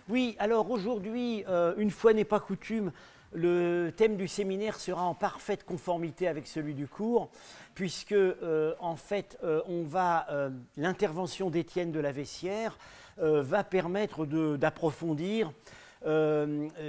Oui, alors aujourd'hui, une fois n'est pas coutume, le thème du séminaire sera en parfaite conformité avec celui du cours, puisque en fait, l'intervention d'Étienne de la Vessière va permettre d'approfondir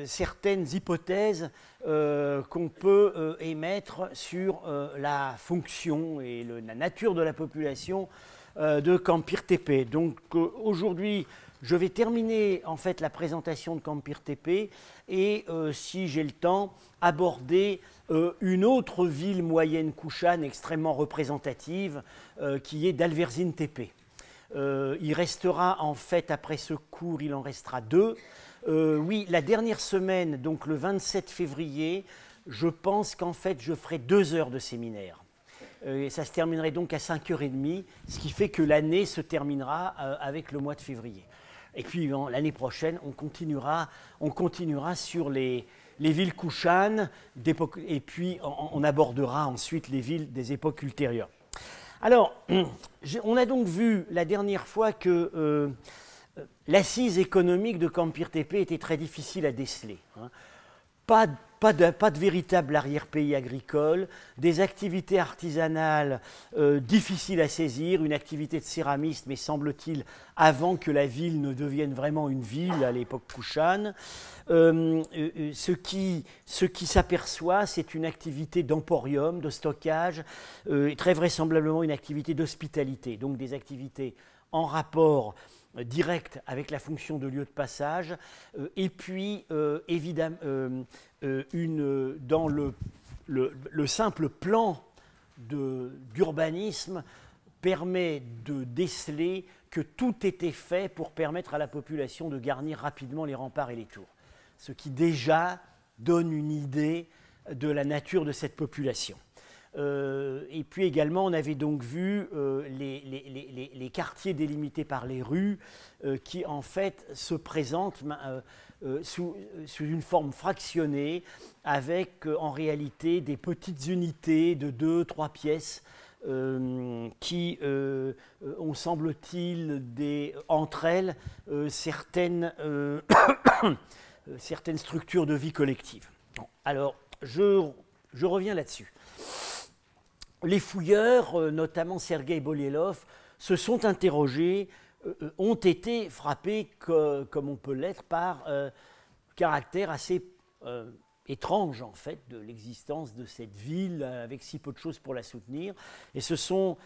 certaines hypothèses qu'on peut émettre sur la fonction et la nature de la population de Campire TP. Donc aujourd'hui, je vais terminer en fait la présentation de Campire TP et si j'ai le temps, aborder une autre ville moyenne couchane extrêmement représentative qui est d'Alverzine TP. Il restera en fait après ce cours, il en restera deux. Oui, la dernière semaine, donc le 27 février, je pense qu'en fait je ferai 2 heures de séminaire. Et ça se terminerait donc à 5h30, ce qui fait que l'année se terminera avec le mois de février. Et puis l'année prochaine, on continuera sur les villes couchanes, et puis on abordera ensuite les villes des époques ultérieures. Alors, on a donc vu la dernière fois que l'assise économique de Campire TP était très difficile à déceler. Hein. Pas de véritable arrière-pays agricole, des activités artisanales difficiles à saisir, une activité de céramiste, mais semble-t-il avant que la ville ne devienne vraiment une ville à l'époque couchane. Ce qui s'aperçoit, c'est une activité d'emporium, de stockage, très vraisemblablement une activité d'hospitalité, donc des activités en rapport direct avec la fonction de lieu de passage, et puis évidemment dans le simple plan d'urbanisme permet de déceler que tout était fait pour permettre à la population de garnir rapidement les remparts et les tours, ce qui déjà donne une idée de la nature de cette population. Et puis également, on avait donc vu les quartiers délimités par les rues qui en fait se présentent sous une forme fractionnée avec en réalité des petites unités de 2-3 pièces qui ont, semble-t-il, entre elles certaines structures de vie collective. Bon, alors, je reviens là-dessus. Les fouilleurs, notamment Sergueï Bolielov, se sont interrogés, ont été frappés, comme on peut l'être, par caractère assez étrange, en fait, de l'existence de cette ville avec si peu de choses pour la soutenir, et se sont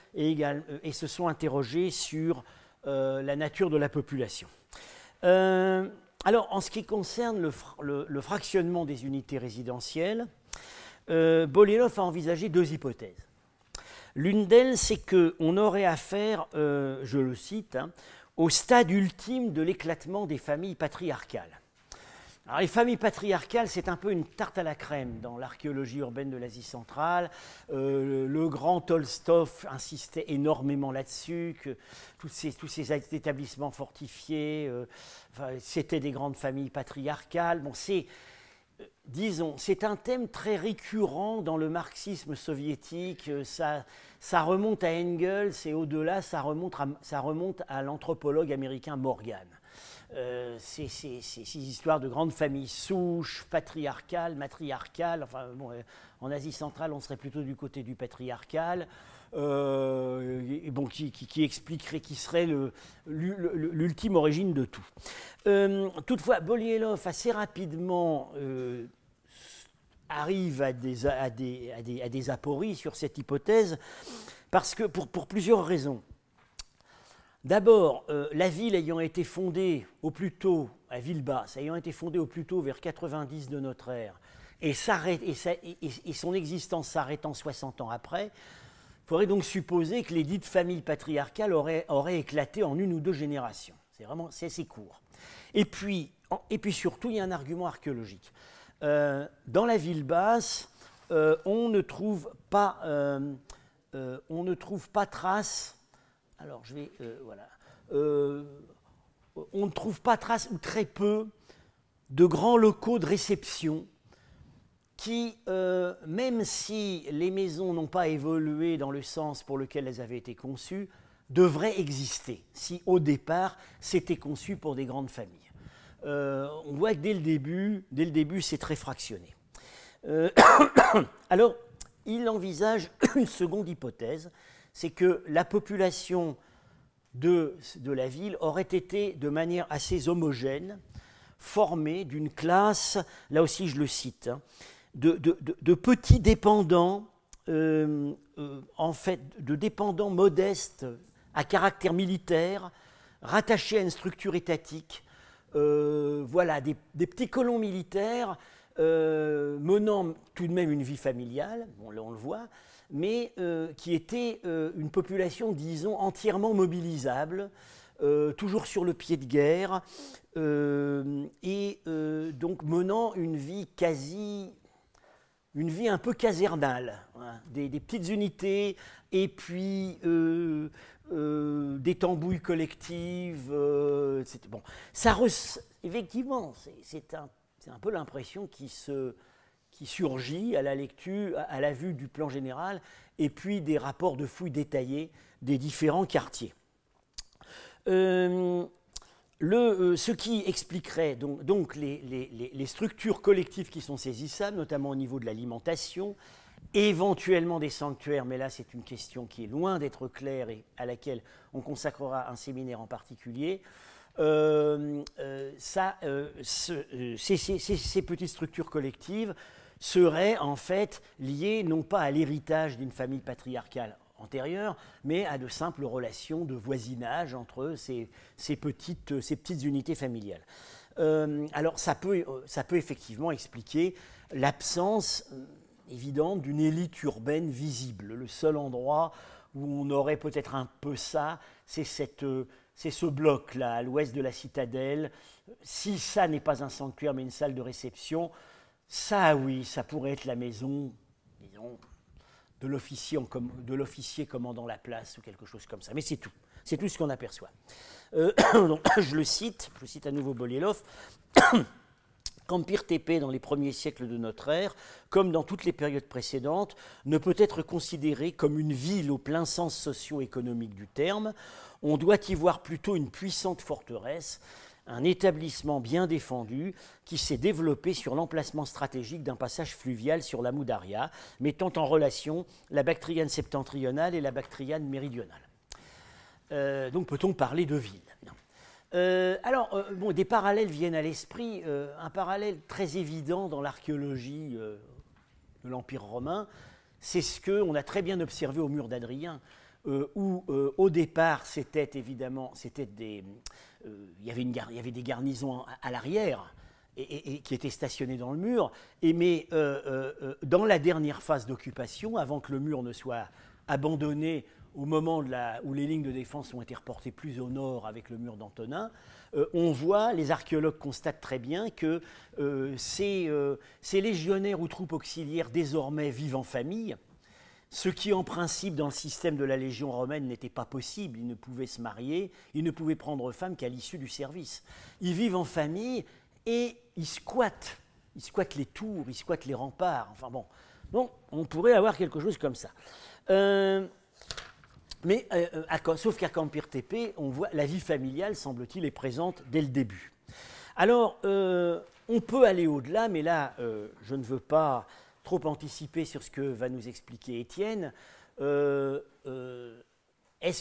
interrogés sur la nature de la population. Alors, en ce qui concerne le fractionnement des unités résidentielles, Bolielov a envisagé 2 hypothèses. L'une d'elles, c'est qu'on aurait affaire, je le cite, au stade ultime de l'éclatement des familles patriarcales. Alors, les familles patriarcales, c'est un peu une tarte à la crème dans l'archéologie urbaine de l'Asie centrale. Le grand Tolstov insistait énormément là-dessus, que tous ces établissements fortifiés, c'était des grandes familles patriarcales. Bon, disons, c'est un thème très récurrent dans le marxisme soviétique. Ça remonte à Engels et au-delà, ça remonte à l'anthropologue américain Morgan. Ces histoires de grandes familles souches, patriarcales, matriarcales. Enfin, bon, en Asie centrale, on serait plutôt du côté du patriarcal. Bon, qui expliquerait, qui serait l'ultime origine de tout. Toutefois, Bolielov assez rapidement arrive à des apories sur cette hypothèse, parce que pour plusieurs raisons. D'abord, la ville ayant été fondée au plus tôt, à Ville-Basse, ayant été fondée au plus tôt vers 90 de notre ère, et son existence s'arrêtant 60 ans après, il faudrait donc supposer que les dites familles patriarcales auraient éclaté en 1 ou 2 générations. C'est assez court. Et puis surtout, il y a un argument archéologique. Dans la ville basse, on ne trouve pas trace. Alors voilà. On ne trouve pas trace ou très peu de grands locaux de réception qui, même si les maisons n'ont pas évolué dans le sens pour lequel elles avaient été conçues, devraient exister, si au départ c'était conçu pour des grandes familles. on voit que dès le début, c'est très fractionné. Alors, il envisage une seconde hypothèse, c'est que la population de la ville aurait été de manière assez homogène, formée d'une classe, là aussi je le cite, hein, de petits dépendants, en fait, de dépendants modestes à caractère militaire, rattachés à une structure étatique, voilà, des petits colons militaires menant tout de même une vie familiale, bon, là on le voit, mais qui était une population, disons, entièrement mobilisable, toujours sur le pied de guerre, et donc menant une vie un peu casernale, hein, des petites unités, et puis des tambouilles collectives. Bon, effectivement, c'est un peu l'impression qui surgit à la lecture, à la vue du plan général, et puis des rapports de fouilles détaillés des différents quartiers. Ce qui expliquerait donc les structures collectives qui sont saisissables, notamment au niveau de l'alimentation, éventuellement des sanctuaires, mais là c'est une question qui est loin d'être claire et à laquelle on consacrera un séminaire en particulier. Ces petites structures collectives seraient en fait liées non pas à l'héritage d'une famille patriarcale antérieure, mais à de simples relations de voisinage entre ces petites unités familiales. Alors ça peut effectivement expliquer l'absence évidente d'une élite urbaine visible. Le seul endroit où on aurait peut-être un peu ça, c'est ce bloc-là, à l'ouest de la citadelle. Si ça n'est pas un sanctuaire, mais une salle de réception, ça, oui, ça pourrait être la maison, disons, de l'officier commandant la place ou quelque chose comme ça. Mais c'est tout ce qu'on aperçoit. Donc, je cite à nouveau Bolielov. Campir Tepe, dans les premiers siècles de notre ère, comme dans toutes les périodes précédentes, ne peut être considéré comme une ville au plein sens socio-économique du terme. On doit y voir plutôt une puissante forteresse, un établissement bien défendu qui s'est développé sur l'emplacement stratégique d'un passage fluvial sur la Moudaria, mettant en relation la Bactriane septentrionale et la Bactriane méridionale. Donc peut-on parler de ville ? Des parallèles viennent à l'esprit. Un parallèle très évident dans l'archéologie de l'Empire romain, c'est ce qu'on a très bien observé au mur d'Adrien, où au départ, il y avait des garnisons à l'arrière et qui étaient stationnées dans le mur, mais dans la dernière phase d'occupation, avant que le mur ne soit abandonné, au moment où les lignes de défense ont été reportées plus au nord avec le mur d'Antonin, les archéologues constatent très bien que ces légionnaires ou troupes auxiliaires désormais vivent en famille, ce qui en principe dans le système de la Légion romaine n'était pas possible. Ils ne pouvaient se marier, ils ne pouvaient prendre femme qu'à l'issue du service. Ils vivent en famille et ils squattent les tours, ils squattent les remparts, enfin bon. Donc on pourrait avoir quelque chose comme ça. Sauf qu'à Campir Tepe, on voit la vie familiale, semble-t-il, est présente dès le début. Alors, on peut aller au-delà, mais là, je ne veux pas trop anticiper sur ce que va nous expliquer Étienne. Est-ce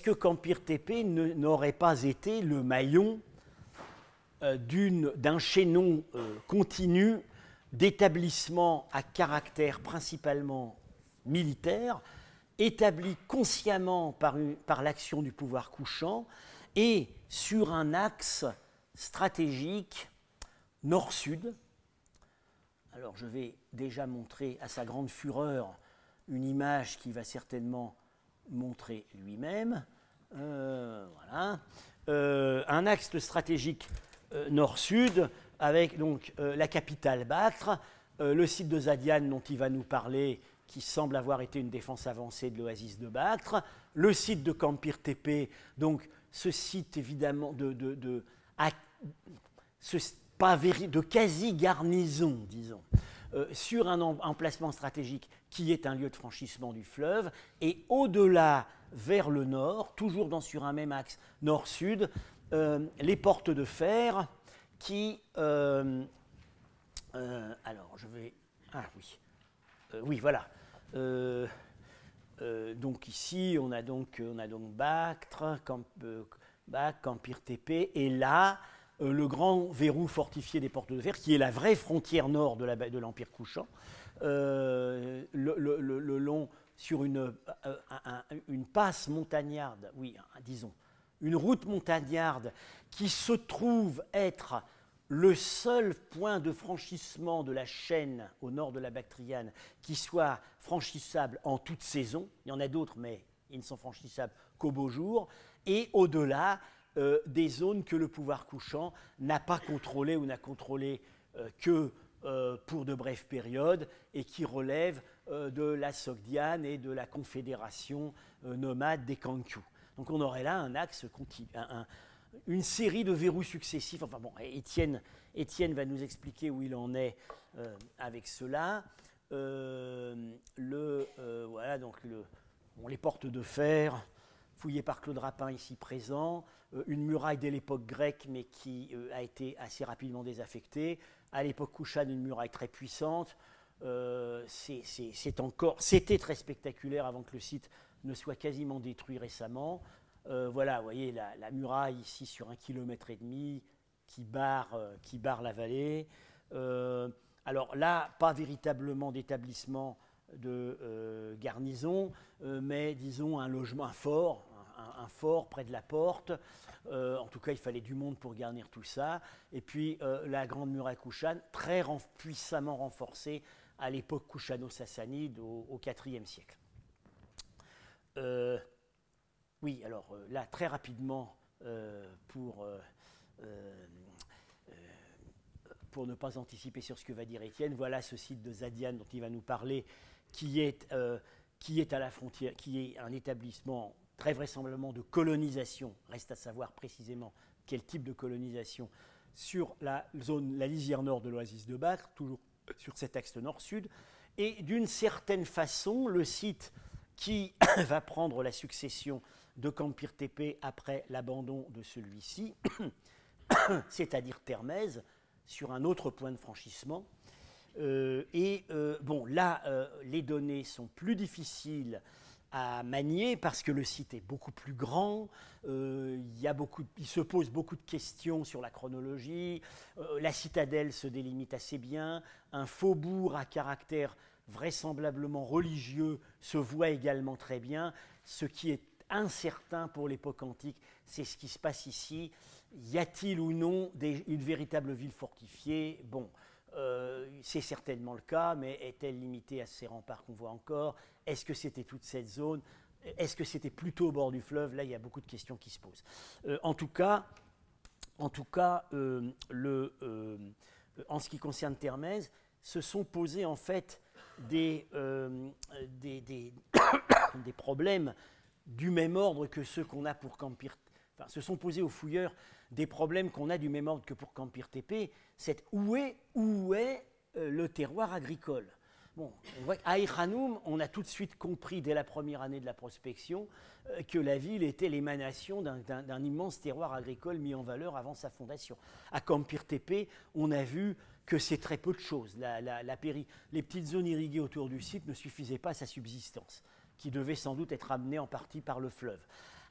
que Campir Tepe n'aurait pas été le maillon d'un chaînon continu d'établissements à caractère principalement militaire, établi consciemment par l'action du pouvoir couchant et sur un axe stratégique nord-sud. Alors je vais déjà montrer à sa grande fureur une image qui va certainement montrer lui-même. Voilà. Un axe stratégique nord-sud avec donc la capitale Bactre, le site de Zadiane dont il va nous parler, qui semble avoir été une défense avancée de l'oasis de Bactre, le site de Campir Tepe, donc ce site évidemment de quasi-garnison, disons, sur un emplacement stratégique qui est un lieu de franchissement du fleuve, et au-delà, vers le nord, toujours sur un même axe nord-sud, les portes de fer qui... alors, je vais... Ah oui. Oui, voilà. Donc ici, on a donc Bactre, Campire Tépée, et là, le grand verrou fortifié des Portes de Fer, qui est la vraie frontière nord de l'Empire couchant, le long sur une passe montagnarde, oui, disons, une route montagnarde qui se trouve être le seul point de franchissement de la chaîne au nord de la Bactriane qui soit franchissable en toute saison. Il y en a d'autres, mais ils ne sont franchissables qu'au beau jour. Et au-delà, des zones que le pouvoir couchant n'a pas contrôlées ou n'a contrôlées que pour de brèves périodes et qui relèvent de la Sogdiane et de la confédération nomade des Kanku. Donc on aurait là un axe continu, une série de verrous successifs. Enfin bon, Étienne va nous expliquer où il en est avec cela. Voilà, donc les portes de fer, fouillées par Claude Rapin ici présent, une muraille dès l'époque grecque, mais qui a été assez rapidement désaffectée. À l'époque couchane, une muraille très puissante. C'était très spectaculaire avant que le site ne soit quasiment détruit récemment. Voilà, vous voyez la muraille ici sur 1,5 km qui barre la vallée. Alors là, pas véritablement d'établissement de garnison, mais disons un logement, un fort près de la porte. En tout cas, il fallait du monde pour garnir tout ça. Et puis la grande muraille couchane, très puissamment renforcée à l'époque couchano-sassanide au IVe siècle. Oui, alors là, très rapidement, pour ne pas anticiper sur ce que va dire Étienne, voilà ce site de Zadiane dont il va nous parler, qui est à la frontière, qui est un établissement très vraisemblablement de colonisation, reste à savoir précisément quel type de colonisation, sur la lisière nord de l'oasis de Bactre, toujours sur cet axe nord-sud, et d'une certaine façon, le site qui va prendre la succession de Campire Tépée après l'abandon de celui-ci, c'est-à-dire Termèse, sur un autre point de franchissement. Bon, là, les données sont plus difficiles à manier parce que le site est beaucoup plus grand, il se pose beaucoup de questions sur la chronologie, la citadelle se délimite assez bien, un faubourg à caractère vraisemblablement religieux se voit également très bien. Ce qui est incertain pour l'époque antique, c'est ce qui se passe ici. Y a-t-il ou non une véritable ville fortifiée? Bon, c'est certainement le cas, mais est-elle limitée à ces remparts qu'on voit encore? Est-ce que c'était toute cette zone? Est-ce que c'était plutôt au bord du fleuve? Là, il y a beaucoup de questions qui se posent. En tout cas, en ce qui concerne Termèse, se sont posés en fait des problèmes du même ordre que ceux qu'on a pour Campire. Enfin, se sont posés aux fouilleurs des problèmes qu'on a du même ordre que pour Campire Tépée. C'est où est le terroir agricole? Bon, on voit qu'à Aïranoum, on a tout de suite compris dès la première année de la prospection que la ville était l'émanation d'un immense terroir agricole mis en valeur avant sa fondation. À Campire Tépée, on a vu que c'est très peu de choses. Les petites zones irriguées autour du site ne suffisaient pas à sa subsistance, qui devait sans doute être amenée en partie par le fleuve.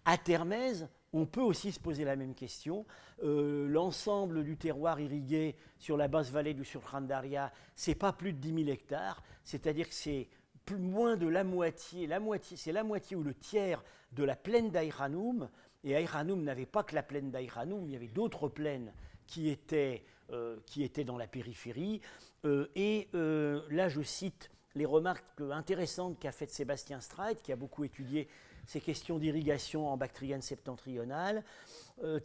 À Termèse, on peut aussi se poser la même question. L'ensemble du terroir irrigué sur la basse vallée du Surkhandaria, c'est pas plus de 10 000 hectares, c'est-à-dire que c'est moins de la moitié, c'est la moitié ou le tiers de la plaine d'Aïranoum. Et Aïranoum n'avait pas que la plaine d'Aïranoum, il y avait d'autres plaines qui étaient dans la périphérie. Là, je cite les remarques intéressantes qu'a faites Sébastien Streit, qui a beaucoup étudié ces questions d'irrigation en Bactriane septentrionale.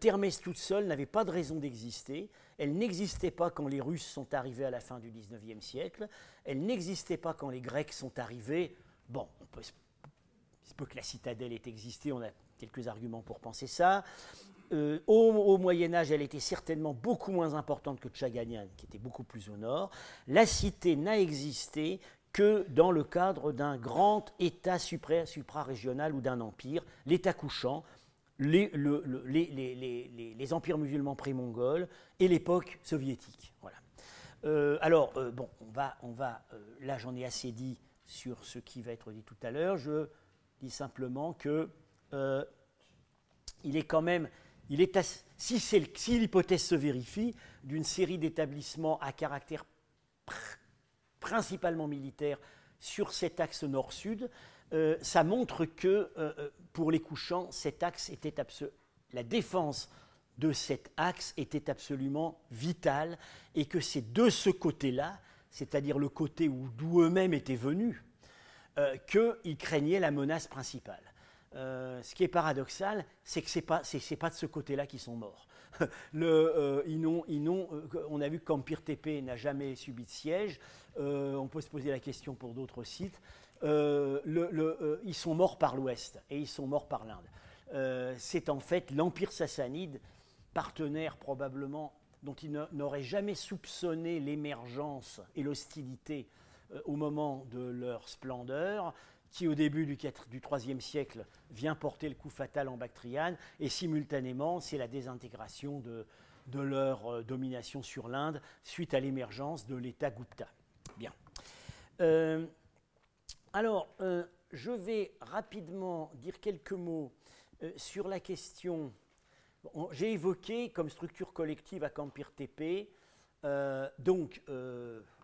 Termèse toute seule n'avait pas de raison d'exister. Elle n'existait pas quand les Russes sont arrivés à la fin du XIXe siècle. Elle n'existait pas quand les Grecs sont arrivés. Bon, il se peut que la citadelle ait existé, on a quelques arguments pour penser ça. Au Moyen-Âge, elle était certainement beaucoup moins importante que Tchaganian, qui était beaucoup plus au nord. La cité n'a existé que dans le cadre d'un grand État supra-régional ou d'un empire, l'État couchant, les empires musulmans pré-mongols et l'époque soviétique. Voilà. Bon, là j'en ai assez dit sur ce qui va être dit tout à l'heure. Je dis simplement que il est quand même, si l'hypothèse se vérifie, d'une série d'établissements à caractère principalement militaire sur cet axe nord-sud, ça montre que pour les couchants, cet axe était la défense de cet axe était absolument vitale et que c'est de ce côté-là, c'est-à-dire le côté d'où eux-mêmes étaient venus, qu'ils craignaient la menace principale. Ce qui est paradoxal, c'est que ce n'est pas de ce côté-là qu'ils sont morts. On a vu que Campire Tepe n'a jamais subi de siège. On peut se poser la question pour d'autres sites. Ils sont morts par l'ouest et ils sont morts par l'Inde. C'est en fait l'Empire sassanide, partenaire probablement, dont ils n'auraient jamais soupçonné l'émergence et l'hostilité au moment de leur splendeur, qui au début du IIIe siècle vient porter le coup fatal en Bactriane, et simultanément c'est la désintégration de leur domination sur l'Inde suite à l'émergence de l'État Gupta. Bien. Je vais rapidement dire quelques mots sur la question. J'ai évoqué comme structure collective à Campire Tepe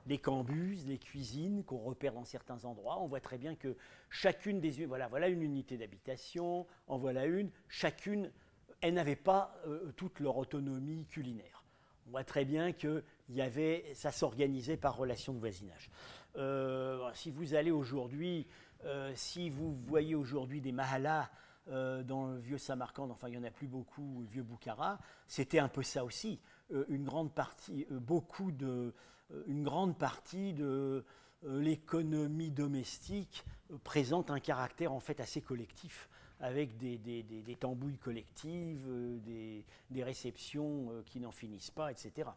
les cambuses, les cuisines qu'on repère dans certains endroits. On voit très bien que chacune des... Voilà une unité d'habitation, en voilà une. Chacune, elles n'avaient pas toute leur autonomie culinaire. On voit très bien que ça s'organisait par relation de voisinage. Si vous allez aujourd'hui, si vous voyez aujourd'hui des mahallas dans le vieux Samarcande, enfin il n'y en a plus beaucoup, le vieux Boukhara, c'était un peu ça aussi. Une grande partie de l'économie domestique présente un caractère en fait assez collectif, avec des tambouilles collectives, des réceptions qui n'en finissent pas, etc.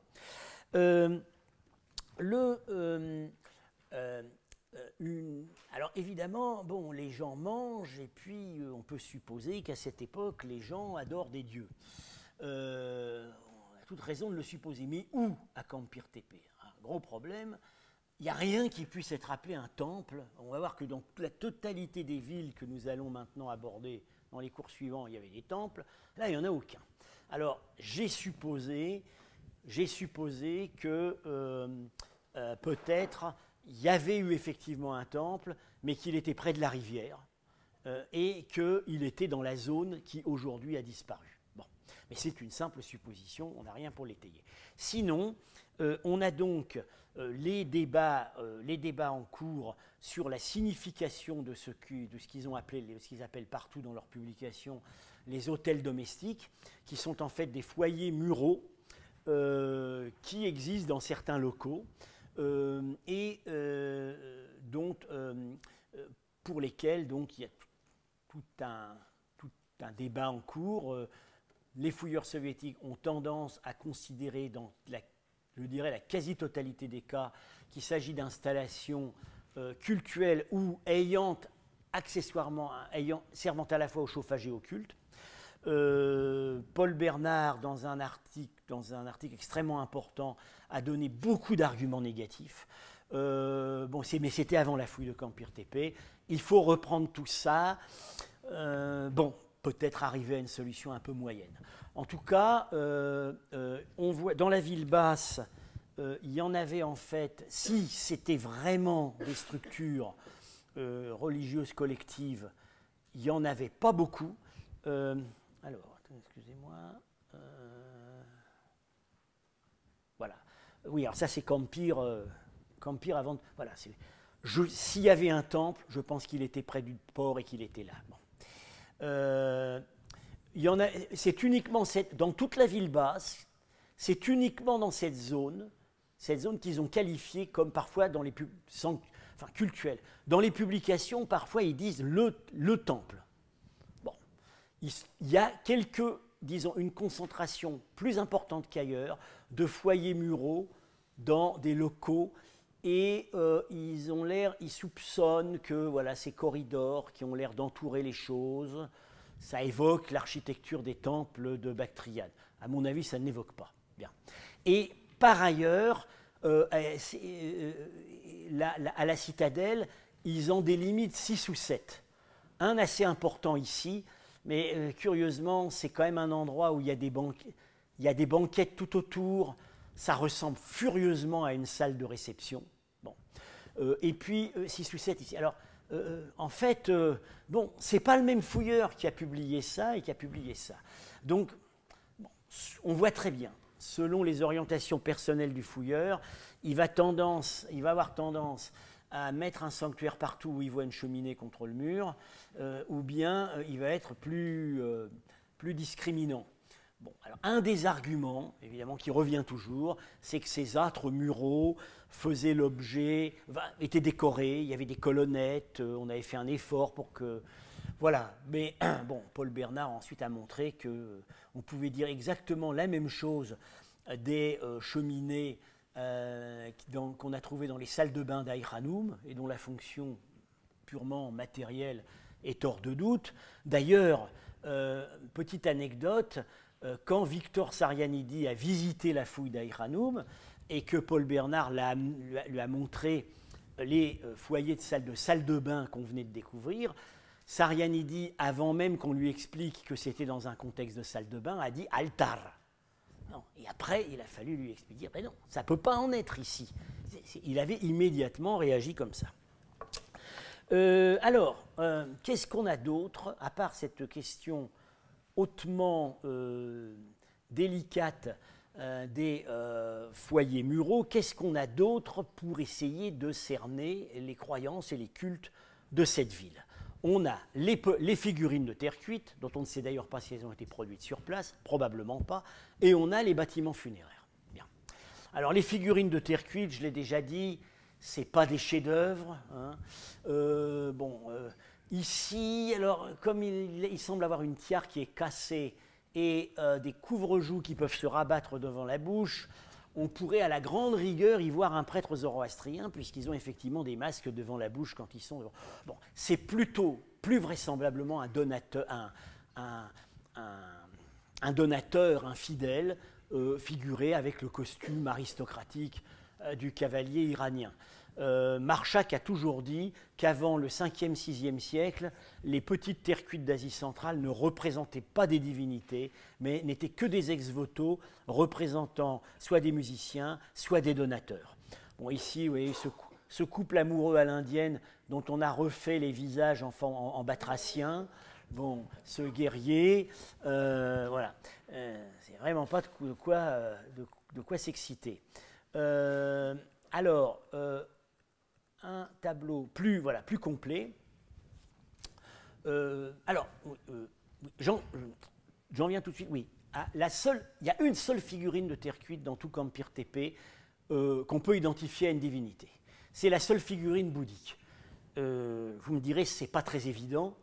Alors évidemment, bon, les gens mangent et puis on peut supposer qu'à cette époque, les gens adorent des dieux. On a toute raison de le supposer. Mais où à Campire Tepe? Un gros problème. Il n'y a rien qui puisse être appelé un temple. On va voir que dans la totalité des villes que nous allons maintenant aborder dans les cours suivants, il y avait des temples. Là, il n'y en a aucun. Alors, j'ai supposé que peut-être il y avait eu effectivement un temple, mais qu'il était près de la rivière et qu'il était dans la zone qui aujourd'hui a disparu. Bon. Mais c'est une simple supposition, on n'a rien pour l'étayer. Sinon, on a donc les débats en cours sur la signification de ce qu'ils ont appelé, ce qu'ils appellent partout dans leurs publications, les hôtels domestiques, qui sont en fait des foyers muraux qui existent dans certains locaux pour lesquels donc, il y a tout un débat en cours. Les fouilleurs soviétiques ont tendance à considérer dans la quasi-totalité des cas qu'il s'agit d'installations cultuelles ou servant à la fois au chauffage et au culte. Paul Bernard, dans un article extrêmement important, a donné beaucoup d'arguments négatifs. Mais c'était avant la fouille de Campire Tepe. Il faut reprendre tout ça. Peut-être arriver à une solution un peu moyenne. En tout cas, on voit dans la ville basse, il y en avait en fait, si c'était vraiment des structures religieuses collectives, il n'y en avait pas beaucoup. Excusez-moi. Voilà. Oui, alors ça c'est Campire avant. Voilà. S'il y avait un temple, je pense qu'il était près du port et qu'il était là. Bon. C'est uniquement dans toute la ville basse, c'est uniquement dans cette zone qu'ils ont qualifiée comme parfois dans les cultuelle. Dans les publications, parfois ils disent le temple. Bon, il y a une concentration plus importante qu'ailleurs de foyers muraux dans des locaux. Et ils soupçonnent que voilà, ces corridors qui ont l'air d'entourer les choses ça évoque l'architecture des temples de Bactriane. À mon avis, ça ne l'évoque pas. Bien. Et par ailleurs, à la citadelle, ils en délimitent 6 ou 7. Un assez important ici, mais curieusement, c'est quand même un endroit où il y a des banquettes tout autour. Ça ressemble furieusement à une salle de réception. Bon. Et puis, 6 ou 7 ici. Alors, en fait, bon, c'est pas le même fouilleur qui a publié ça et qui a publié ça. Donc, bon, on voit très bien, selon les orientations personnelles du fouilleur, il va avoir tendance à mettre un sanctuaire partout où il voit une cheminée contre le mur, ou bien il va être plus discriminant. Bon, alors, un des arguments, évidemment, qui revient toujours, c'est que ces âtres muraux étaient décorés, il y avait des colonnettes, on avait fait un effort pour que... Voilà, mais bon, Paul Bernard ensuite a montré qu'on pouvait dire exactement la même chose des cheminées qu'on a trouvées dans les salles de bain d'Aïranoum et dont la fonction purement matérielle est hors de doute. D'ailleurs, petite anecdote, quand Victor Sarianidi a visité la fouille d'Aïranoum et que Paul Bernard lui a montré les foyers de salles de bain qu'on venait de découvrir, Sarianidi, avant même qu'on lui explique que c'était dans un contexte de salle de bain, a dit « altar ». Et après, il a fallu lui expliquer « non, ça ne peut pas en être ici ». Il avait immédiatement réagi comme ça. Alors, qu'est-ce qu'on a d'autre, à part cette question hautement délicate des foyers muraux, qu'est-ce qu'on a d'autre pour essayer de cerner les croyances et les cultes de cette ville? On a les figurines de terre cuite, dont on ne sait d'ailleurs pas si elles ont été produites sur place, probablement pas, et on a les bâtiments funéraires. Bien. Alors les figurines de terre cuite, je l'ai déjà dit, ce n'est pas des chefs-d'œuvre. Hein. Ici, alors, comme il semble avoir une tiare qui est cassée et des couvre-joues qui peuvent se rabattre devant la bouche, on pourrait à la grande rigueur y voir un prêtre zoroastrien, puisqu'ils ont effectivement des masques devant la bouche quand ils sont devant. Bon, c'est plutôt, plus vraisemblablement, un donateur infidèle, figuré avec le costume aristocratique du cavalier iranien. Marchak a toujours dit qu'avant le 5e, 6e siècle, les petites terres cuites d'Asie centrale ne représentaient pas des divinités, mais n'étaient que des ex-voto représentant soit des musiciens, soit des donateurs. Bon, ici, vous voyez, ce couple amoureux à l'indienne dont on a refait les visages en batracien, bon, ce guerrier, voilà, c'est vraiment pas de quoi s'exciter. Alors, un tableau plus complet. J'en viens tout de suite, oui. Il y a une seule figurine de terre cuite dans tout Campire Tepe qu'on peut identifier à une divinité. C'est la seule figurine bouddhique. Vous me direz, c'est pas très évident.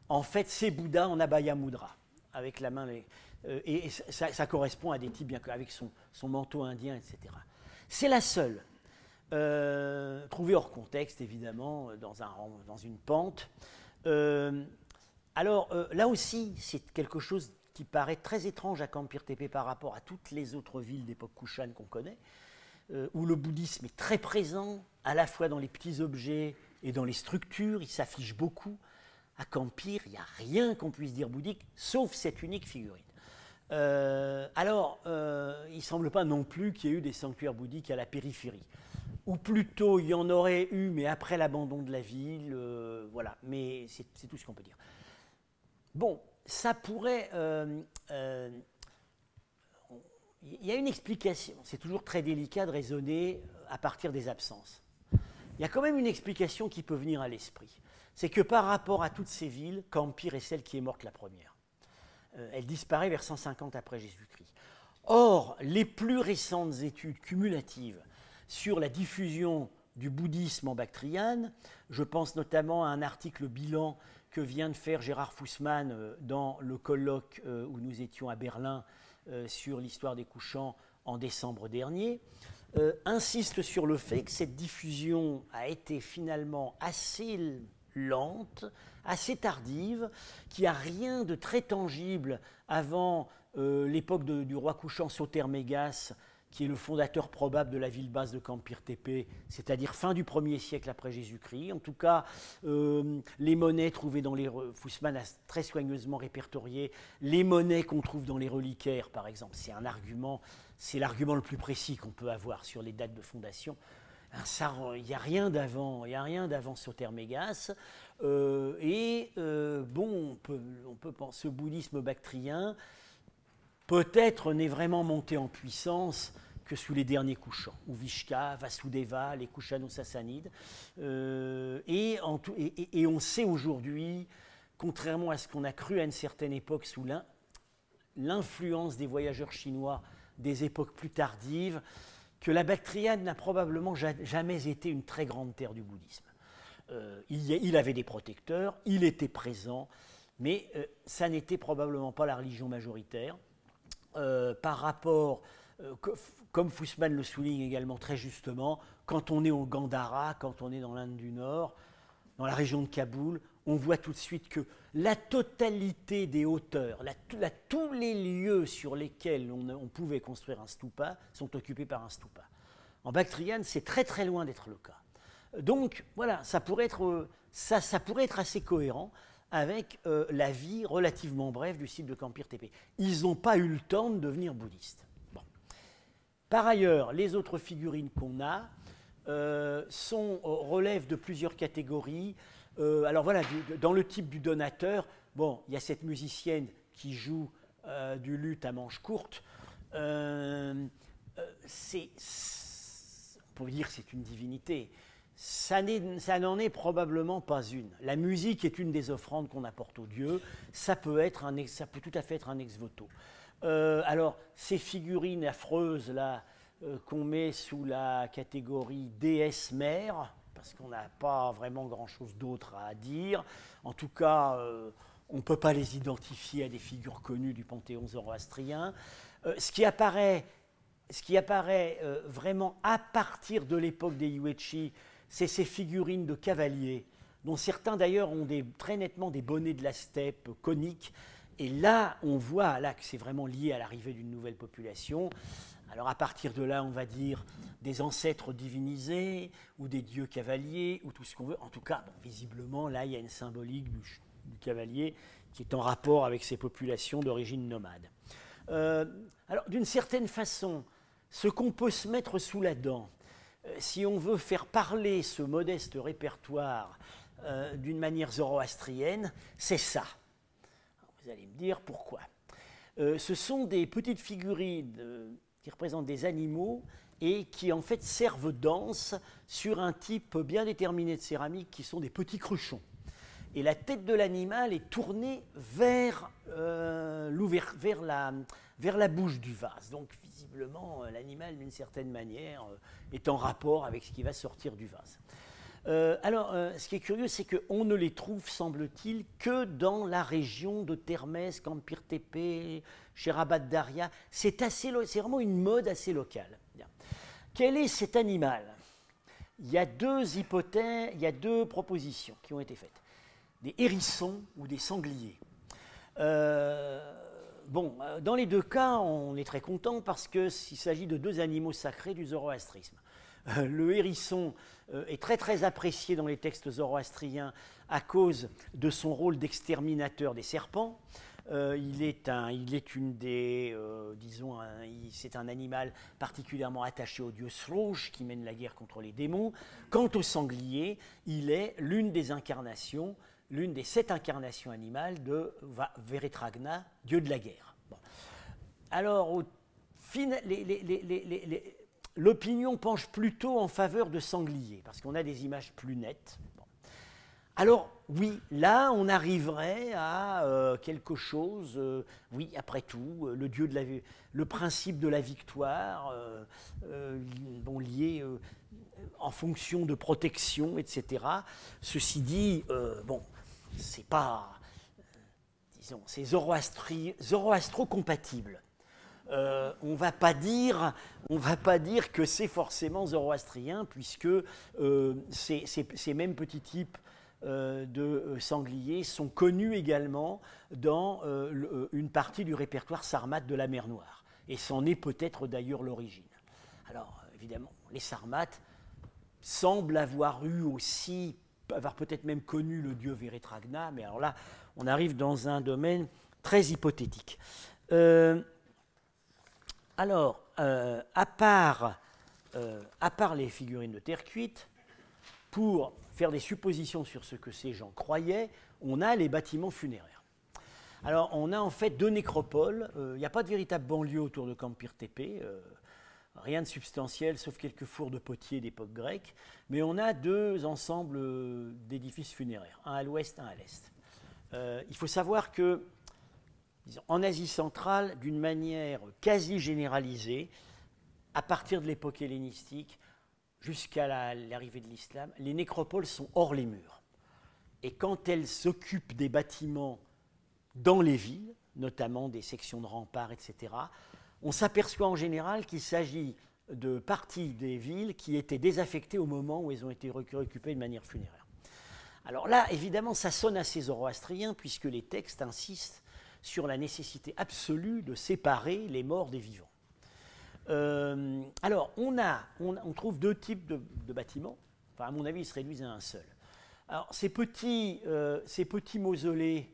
En fait, c'est Bouddha en abhaya mudra, avec la main. Et ça correspond à des types, bien qu'avec son manteau indien, etc. C'est la seule. Trouvée hors contexte, évidemment, dans une pente. Là aussi, c'est quelque chose qui paraît très étrange à Campire Tepe par rapport à toutes les autres villes d'époque Kushan qu'on connaît, où le bouddhisme est très présent, à la fois dans les petits objets et dans les structures, il s'affiche beaucoup. À Campire, il n'y a rien qu'on puisse dire bouddhique, sauf cette unique figurine. Il ne semble pas non plus qu'il y ait eu des sanctuaires bouddhiques à la périphérie. Ou plutôt, il y en aurait eu, mais après l'abandon de la ville, voilà. Mais c'est tout ce qu'on peut dire. Bon, ça pourrait... il y a une explication. C'est toujours très délicat de raisonner à partir des absences. Il y a quand même une explication qui peut venir à l'esprit. C'est que par rapport à toutes ces villes, Campire est celle qui est morte la première. Elle disparaît vers 150 après Jésus-Christ. Or, les plus récentes études cumulatives sur la diffusion du bouddhisme en Bactriane, je pense notamment à un article bilan que vient de faire Gérard Fussman dans le colloque où nous étions à Berlin sur l'histoire des couchants en décembre dernier, insiste sur le fait que cette diffusion a été finalement assez lente, assez tardive, qui n'a rien de très tangible avant l'époque du roi couchant Sotermégas, qui est le fondateur probable de la ville basse de Campir Tepe, c'est-à-dire fin du 1er siècle après Jésus-Christ. En tout cas, les monnaies trouvées dans les... Fussman a très soigneusement répertorié les monnaies qu'on trouve dans les reliquaires, par exemple. C'est l'argument le plus précis qu'on peut avoir sur les dates de fondation. Il n'y a rien d'avant Sotermégas. Bon, on peut penser au bouddhisme bactrien, peut-être n'est vraiment monté en puissance que sous les derniers couchants, ou Vishka, Vasudeva, les Kushano-Sassanides. Et on sait aujourd'hui, contrairement à ce qu'on a cru à une certaine époque sous l'influence des voyageurs chinois des époques plus tardives, que la Bactriane n'a probablement jamais été une très grande terre du bouddhisme. Il avait des protecteurs, il était présent, mais ça n'était probablement pas la religion majoritaire. Par rapport, comme Fussman le souligne également très justement, quand on est au Gandhara, quand on est dans l'Inde du Nord, dans la région de Kaboul, on voit tout de suite que la totalité des hauteurs, tous les lieux sur lesquels on pouvait construire un stupa sont occupés par un stupa. En Bactriane, c'est très très loin d'être le cas. Donc voilà, ça pourrait être assez cohérent avec la vie relativement brève du site de Campir Tepe. Ils n'ont pas eu le temps de devenir bouddhistes. Bon. Par ailleurs, les autres figurines qu'on a relèvent de plusieurs catégories. Alors voilà, dans le type du donateur, bon, il y a cette musicienne qui joue du luth à manches courtes. On peut dire que c'est une divinité. Ça n'en est probablement pas une. La musique est une des offrandes qu'on apporte aux dieux. Ça peut tout à fait être un ex-voto. Alors, ces figurines affreuses là qu'on met sous la catégorie déesse mère, parce qu'on n'a pas vraiment grand-chose d'autre à dire. En tout cas, on ne peut pas les identifier à des figures connues du panthéon zoroastrien. Ce qui apparaît vraiment à partir de l'époque des Yuechi, c'est ces figurines de cavaliers, dont certains d'ailleurs ont très nettement des bonnets de la steppe coniques. Et là, on voit que c'est vraiment lié à l'arrivée d'une nouvelle population. Alors à partir de là, on va dire des ancêtres divinisés, ou des dieux cavaliers, ou tout ce qu'on veut. En tout cas, bon, visiblement, là, il y a une symbolique du cavalier qui est en rapport avec ces populations d'origine nomade. Alors, d'une certaine façon, ce qu'on peut se mettre sous la dent, si on veut faire parler ce modeste répertoire d'une manière zoroastrienne, c'est ça. Alors, vous allez me dire pourquoi. Ce sont des petites figurines qui représentent des animaux et qui en fait servent d'anse sur un type bien déterminé de céramique qui sont des petits cruchons. Et la tête de l'animal est tournée vers la bouche du vase. Donc visiblement, l'animal, d'une certaine manière, est en rapport avec ce qui va sortir du vase. Ce qui est curieux, c'est qu'on ne les trouve, semble-t-il, que dans la région de Termès, Campir Tepe, chez Rabat Daria. C'est vraiment une mode assez locale. Bien. Quel est cet animal? Il y a deux hypothèses, il y a deux propositions qui ont été faites. Des hérissons ou des sangliers. Dans les deux cas, on est très content parce qu'il s'agit de deux animaux sacrés du zoroastrisme. Le hérisson est très très apprécié dans les textes zoroastriens à cause de son rôle d'exterminateur des serpents. C'est un animal particulièrement attaché au dieu Srouj qui mène la guerre contre les démons. Quant au sanglier, il est l'une des 7 incarnations animales de Veretragna, dieu de la guerre. Bon. Alors, l'opinion penche plutôt en faveur de sanglier, parce qu'on a des images plus nettes. Bon. Alors, oui, là, on arriverait à quelque chose, oui, après tout, le principe de la victoire, lié en fonction de protection, etc. Ceci dit, c'est pas, c'est zoroastro-compatible. On ne va pas dire que c'est forcément zoroastrien, puisque ces mêmes petits types de sangliers sont connus également dans une partie du répertoire sarmate de la mer Noire. Et c'en est peut-être d'ailleurs l'origine. Alors, évidemment, les Sarmates semblent avoir peut-être même connu le dieu Vérétragna, mais alors là, on arrive dans un domaine très hypothétique. À part les figurines de terre cuite, pour faire des suppositions sur ce que ces gens croyaient, on a les bâtiments funéraires. Alors, on a en fait 2 nécropoles. Il n'y a pas de véritable banlieue autour de Campir Tepe. Rien de substantiel, sauf quelques fours de potiers d'époque grecque. Mais on a 2 ensembles d'édifices funéraires, un à l'ouest, un à l'est. Il faut savoir que, en Asie centrale, d'une manière quasi généralisée, à partir de l'époque hellénistique jusqu'à l'arrivée de l'islam, les nécropoles sont hors les murs. Et quand elles s'occupent des bâtiments dans les villes, notamment des sections de remparts, etc., on s'aperçoit en général qu'il s'agit de parties des villes qui étaient désaffectées au moment où elles ont été réoccupées de manière funéraire. Alors là, évidemment, ça sonne assez zoroastrien, puisque les textes insistent sur la nécessité absolue de séparer les morts des vivants. Alors, on trouve 2 types de bâtiments. Enfin, à mon avis, ils se réduisent à un seul. Alors, ces petits mausolées,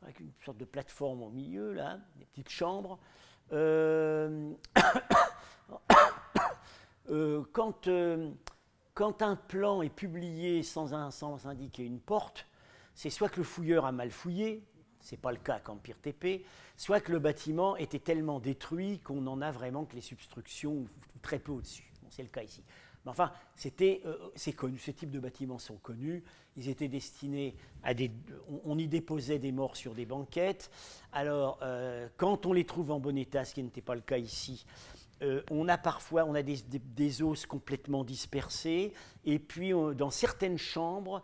avec une sorte de plateforme au milieu, là, des petites chambres, quand un plan est publié sans indiquer une porte, c'est soit que le fouilleur a mal fouillé, ce n'est pas le cas à Campir Tepe, soit que le bâtiment était tellement détruit qu'on n'en a vraiment que les substructions très peu au-dessus. Bon, c'est le cas ici. Mais enfin, c'est connu, ces types de bâtiments sont connus. Ils étaient destinés à on y déposait des morts sur des banquettes. Alors, quand on les trouve en bon état, ce qui n'était pas le cas ici, on a des os complètement dispersés. Et puis, dans certaines chambres,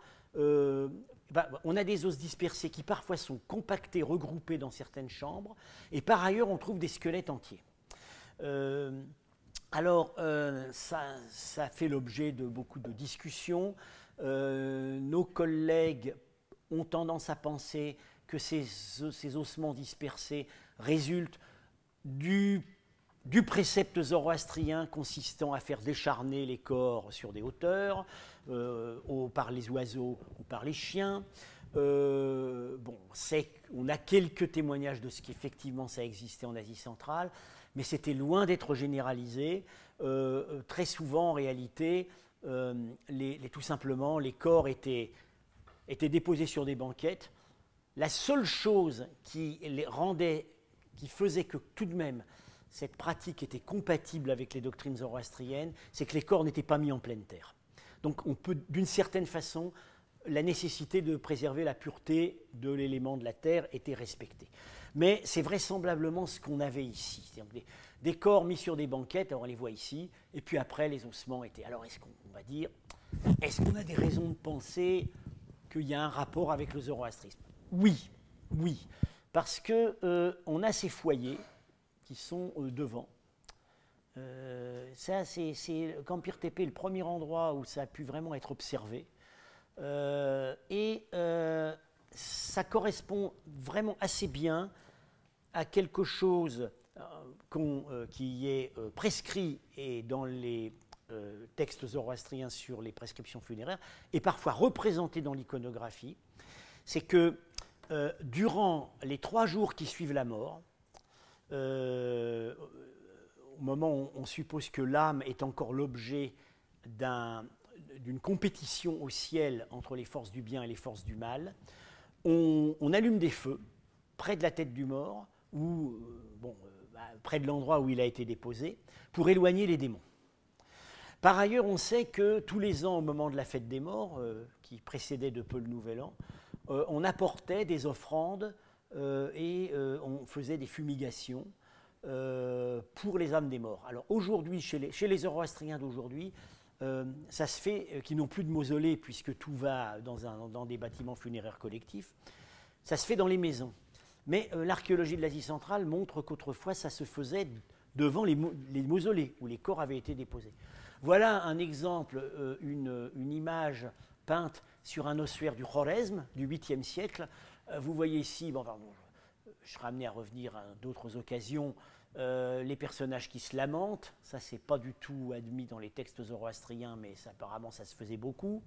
on a des os dispersés qui parfois sont compactés, regroupés dans certaines chambres. Et par ailleurs, on trouve des squelettes entiers. Ça fait l'objet de beaucoup de discussions. Nos collègues ont tendance à penser que ces ossements dispersés résultent du précepte zoroastrien consistant à faire décharner les corps sur des hauteurs, par les oiseaux ou par les chiens. On a quelques témoignages de ce qu'effectivement ça existait en Asie centrale, mais c'était loin d'être généralisé. Très souvent, en réalité, tout simplement, les corps étaient déposés sur des banquettes. La seule chose qui faisait que tout de même cette pratique était compatible avec les doctrines zoroastriennes, c'est que les corps n'étaient pas mis en pleine terre. Donc on peut, d'une certaine façon, la nécessité de préserver la pureté de l'élément de la terre était respectée. Mais c'est vraisemblablement ce qu'on avait ici. C'est-à-dire des corps mis sur des banquettes, alors on les voit ici, et puis après les ossements étaient. Alors est-ce qu'on a des raisons de penser qu'il y a un rapport avec le zoroastrisme? Oui, parce qu'on a ces foyers qui sont devant. Ça, c'est Campir Tepe, le premier endroit où ça a pu vraiment être observé. Ça correspond vraiment assez bien à quelque chose qui est prescrit et dans les textes zoroastriens sur les prescriptions funéraires et parfois représenté dans l'iconographie. C'est que durant les 3 jours qui suivent la mort, au moment où on suppose que l'âme est encore l'objet d'une compétition au ciel entre les forces du bien et les forces du mal, on allume des feux près de la tête du mort, ou près de l'endroit où il a été déposé, pour éloigner les démons. Par ailleurs, on sait que tous les ans, au moment de la fête des morts, qui précédait de peu le Nouvel An, on apportait des offrandes et on faisait des fumigations pour les âmes des morts. Alors aujourd'hui, chez les zoroastriens d'aujourd'hui, ça se fait qu'ils n'ont plus de mausolée puisque tout va dans des bâtiments funéraires collectifs. Ça se fait dans les maisons. Mais l'archéologie de l'Asie centrale montre qu'autrefois ça se faisait devant les mausolées où les corps avaient été déposés. Voilà un exemple, une image peinte sur un ossuaire du Khwarezm du 8e siècle. Vous voyez ici, bon, pardon, je serai amené à revenir à d'autres occasions, les personnages qui se lamentent. Ça, c'est pas du tout admis dans les textes zoroastriens, mais ça, apparemment, ça se faisait beaucoup.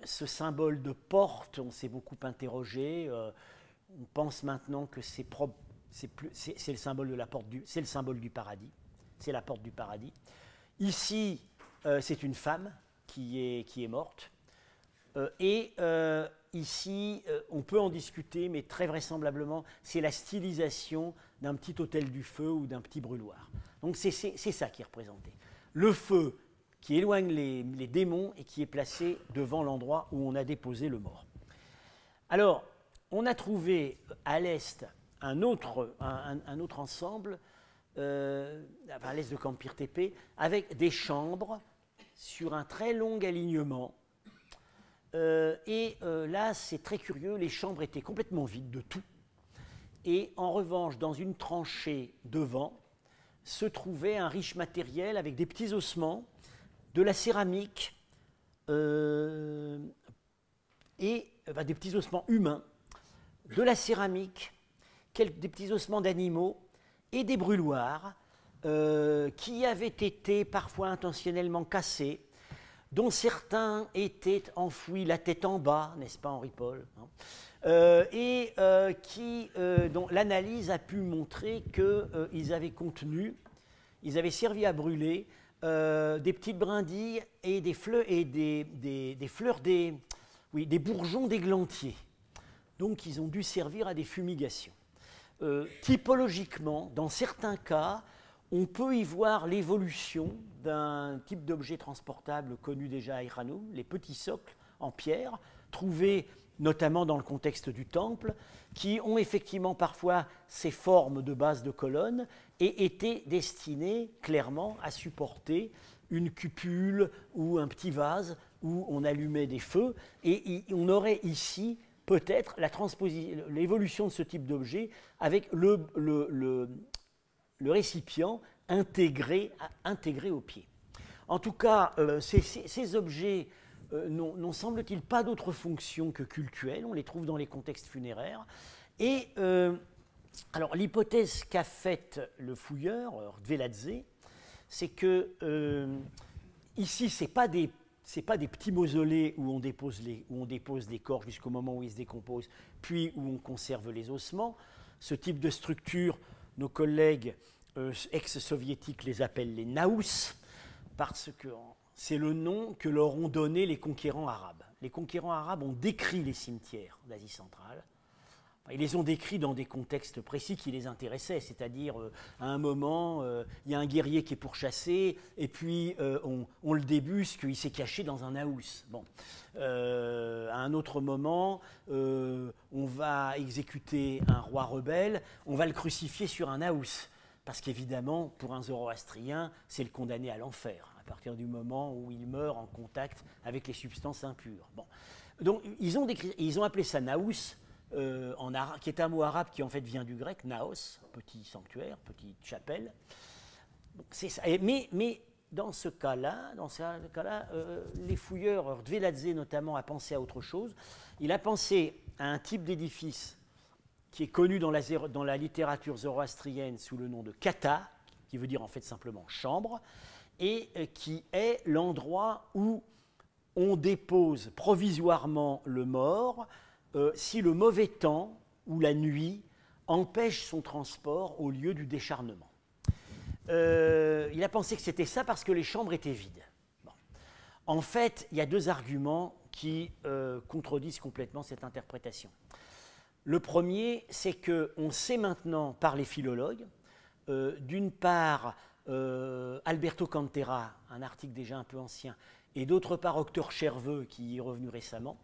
Ce symbole de porte, on s'est beaucoup interrogé. On pense maintenant que c'est le symbole de la porte c'est le symbole du paradis. C'est la porte du paradis. Ici, c'est une femme qui est morte. Ici, on peut en discuter, mais très vraisemblablement, c'est la stylisation d'un petit hôtel du feu ou d'un petit brûloir. Donc c'est ça qui est représenté. Le feu qui éloigne les démons et qui est placé devant l'endroit où on a déposé le mort. Alors, on a trouvé à l'est un autre ensemble, à l'est de Campir Tepe, avec des chambres sur un très long alignement. Là, c'est très curieux, les chambres étaient complètement vides de tout. Et en revanche, dans une tranchée devant, se trouvait un riche matériel avec des petits ossements, de la céramique des petits ossements humains, de la céramique, des petits ossements d'animaux et des brûloirs qui avaient été parfois intentionnellement cassés, dont certains étaient enfouis la tête en bas, n'est-ce pas Henri Paul, hein, dont l'analyse a pu montrer qu'ils avaient contenu, ils avaient servi à brûler des petites brindilles et des bourgeons d'églantier. Donc ils ont dû servir à des fumigations. Typologiquement, dans certains cas, on peut y voir l'évolution d'un type d'objet transportable connu déjà à Iranoum, les petits socles en pierre, trouvés notamment dans le contexte du temple, qui ont effectivement parfois ces formes de base de colonnes et étaient destinés clairement à supporter une cupule ou un petit vase où on allumait des feux. Et on aurait ici peut-être l'évolution de ce type d'objet avec le récipient intégré au pied. En tout cas, ces objets n'ont semble-t-il pas d'autre fonction que cultuelle, on les trouve dans les contextes funéraires. Et alors l'hypothèse qu'a faite le fouilleur, Dveladze, c'est que ici, ce n'est pas des petits mausolées où on dépose les corps jusqu'au moment où ils se décomposent, puis où on conserve les ossements. Ce type de structure, nos collègues ex-soviétiques les appellent les naous, parce que c'est le nom que leur ont donné les conquérants arabes. Les conquérants arabes ont décrit les cimetières d'Asie centrale. Ils les ont décrits dans des contextes précis qui les intéressaient, c'est-à-dire à un moment, il y a un guerrier qui est pourchassé, et puis on le débusque, il s'est caché dans un naous. Bon. À un autre moment, on va exécuter un roi rebelle, on va le crucifier sur un naous, parce qu'évidemment, pour un zoroastrien, c'est le condamné à l'enfer, à partir du moment où il meurt en contact avec les substances impures. Bon. Donc ils ont appelé ça naous, qui est un mot arabe qui en fait vient du grec, naos, petit sanctuaire, petite chapelle. Donc, c'est ça. Mais dans ce cas-là, les fouilleurs, Dveladze notamment, a pensé à autre chose. Il a pensé à un type d'édifice qui est connu dans la littérature zoroastrienne sous le nom de kata, qui veut dire en fait simplement chambre, et qui est l'endroit où on dépose provisoirement le mort si le mauvais temps ou la nuit empêche son transport au lieu du décharnement. Il a pensé que c'était ça parce que les chambres étaient vides. Bon. En fait, il y a deux arguments qui contredisent complètement cette interprétation. Le premier, c'est qu'on sait maintenant par les philologues, d'une part Alberto Cantera, un article déjà un peu ancien, et d'autre part Octor Cherveux, qui y est revenu récemment,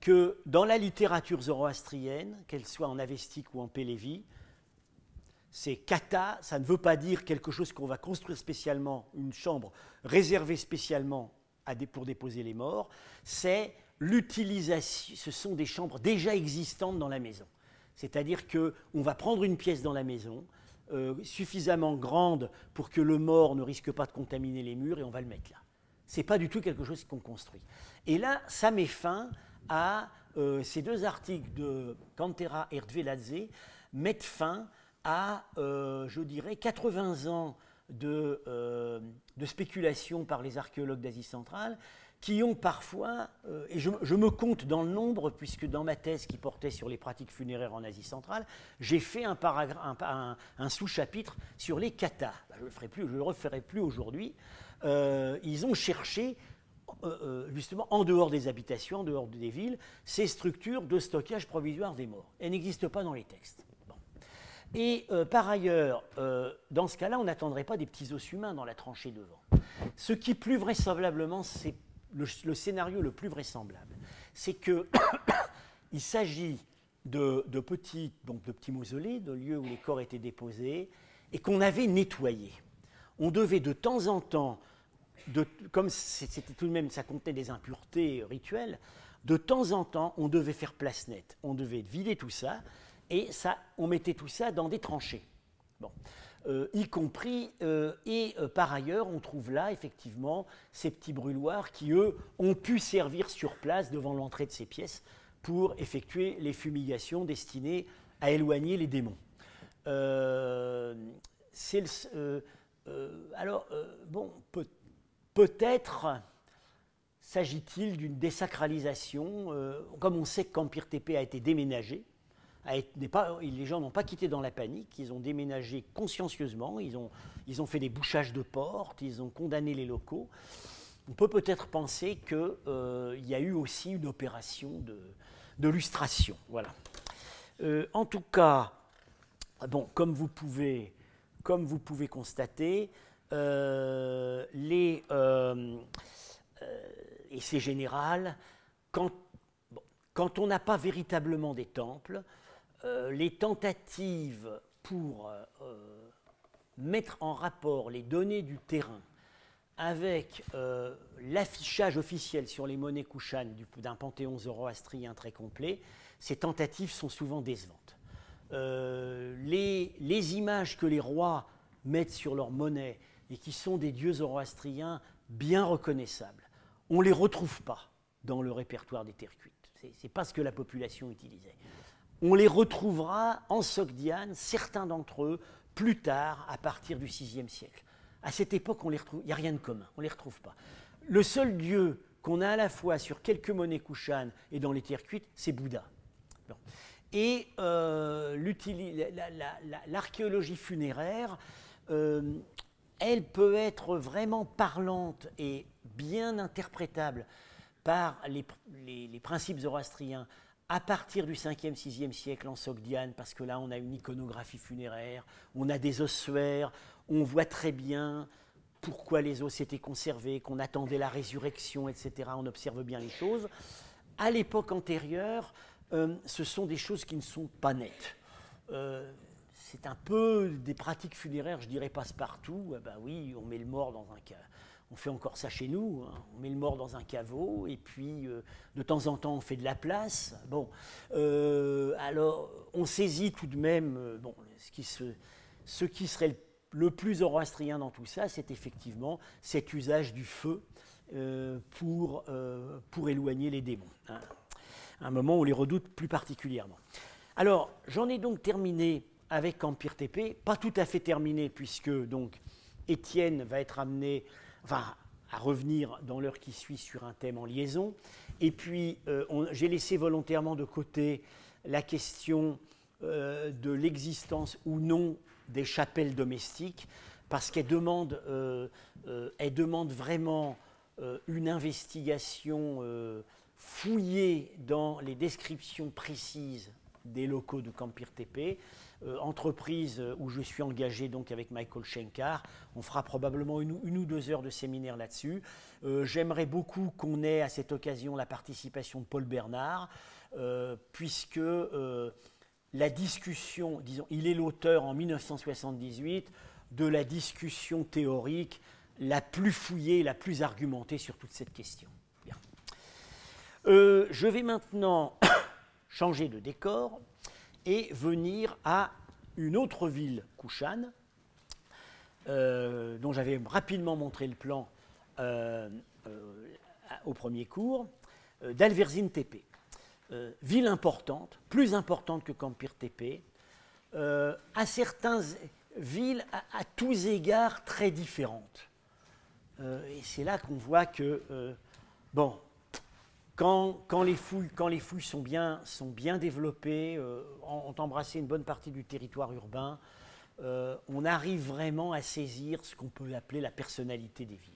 que dans la littérature zoroastrienne, qu'elle soit en avestique ou en pélévi, c'est kata, ça ne veut pas dire quelque chose qu'on va construire spécialement, une chambre réservée spécialement pour déposer les morts, c'est l'utilisation, ce sont des chambres déjà existantes dans la maison. C'est-à-dire qu'on va prendre une pièce dans la maison, suffisamment grande pour que le mort ne risque pas de contaminer les murs, et on va le mettre là. Ce n'est pas du tout quelque chose qu'on construit. Et là, ça met fin à ces deux articles de Cantera et Rdveladze mettent fin à, je dirais, 80 ans de spéculation par les archéologues d'Asie centrale qui ont parfois, et je me compte dans le nombre, puisque dans ma thèse qui portait sur les pratiques funéraires en Asie centrale, j'ai fait un sous-chapitre sur les katas. Je ne le referai plus aujourd'hui. Ils ont cherché, justement, en dehors des habitations, en dehors des villes, ces structures de stockage provisoire des morts. Elles n'existent pas dans les textes. Bon. Et par ailleurs, dans ce cas-là, on n'attendrait pas des petits os humains dans la tranchée devant. Ce qui, plus vraisemblablement, c'est le scénario le plus vraisemblable, c'est qu'il s'agit de petits mausolées, de lieux où les corps étaient déposés et qu'on avait nettoyés. On devait de temps en temps, comme c'était tout de même, ça contenait des impuretés rituelles, de temps en temps, on devait faire place nette. On devait vider tout ça et on mettait tout ça dans des tranchées. Bon. Y compris, par ailleurs, on trouve là, effectivement, ces petits brûloirs qui, eux, ont pu servir sur place devant l'entrée de ces pièces pour effectuer les fumigations destinées à éloigner les démons. Peut-être s'agit-il d'une désacralisation, comme on sait qu'Empire TP a été déménagé. Les gens n'ont pas quitté dans la panique, ils ont déménagé consciencieusement, ils ont fait des bouchages de portes, ils ont condamné les locaux. On peut peut-être penser qu'il y a eu aussi une opération de lustration. Voilà. En tout cas, bon, comme vous pouvez constater, et c'est général, quand on n'a pas véritablement des temples, les tentatives pour mettre en rapport les données du terrain avec l'affichage officiel sur les monnaies Kushan d'un panthéon zoroastrien très complet, ces tentatives sont souvent décevantes. Les images que les rois mettent sur leurs monnaies et qui sont des dieux zoroastriens bien reconnaissables, on ne les retrouve pas dans le répertoire des terres cuites. Ce n'est pas ce que la population utilisait. On les retrouvera en Sogdiane, certains d'entre eux, plus tard, à partir du VIe siècle. À cette époque, il n'y a rien de commun, on ne les retrouve pas. Le seul dieu qu'on a à la fois sur quelques monnaies Kushan et dans les terres cuites, c'est Bouddha. Bon. Et l'archéologie funéraire, elle peut être vraiment parlante et bien interprétable par les principes zoroastriens à partir du 5e, 6e siècle en Sogdiane, parce que là, on a une iconographie funéraire, on a des ossuaires, on voit très bien pourquoi les os étaient conservés, qu'on attendait la résurrection, etc. On observe bien les choses. À l'époque antérieure, ce sont des choses qui ne sont pas nettes. C'est un peu des pratiques funéraires, je dirais, passe-partout. Ben oui, on met le mort dans un cas. On fait encore ça chez nous, hein. On met le mort dans un caveau et puis de temps en temps on fait de la place. Bon, alors on saisit tout de même, ce qui serait le plus zoroastrien dans tout ça, c'est effectivement cet usage du feu pour éloigner les démons, hein. À un moment où on les redoute plus particulièrement. Alors, j'en ai donc terminé avec Empire TP, pas tout à fait terminé puisque donc Étienne va être amené à revenir dans l'heure qui suit sur un thème en liaison. Et puis, j'ai laissé volontairement de côté la question de l'existence ou non des chapelles domestiques, parce qu'elle demande vraiment une investigation fouillée dans les descriptions précises des locaux de Empire TP. Entreprise où je suis engagé donc avec Michael Schenkar. On fera probablement une ou 2 heures de séminaire là-dessus. J'aimerais beaucoup qu'on ait à cette occasion la participation de Paul Bernard, puisque la discussion, disons, il est l'auteur en 1978 de la discussion théorique la plus fouillée, la plus argumentée sur toute cette question. Bien. Je vais maintenant changer de décor et venir à une autre ville Kushan, dont j'avais rapidement montré le plan au premier cours, d'Alverzin Tepe. Ville importante, plus importante que Campir Tepe, à certaines villes à tous égards très différentes. Et c'est là qu'on voit que, bon, quand les fouilles sont bien développées, ont embrassé une bonne partie du territoire urbain, on arrive vraiment à saisir ce qu'on peut appeler la personnalité des villes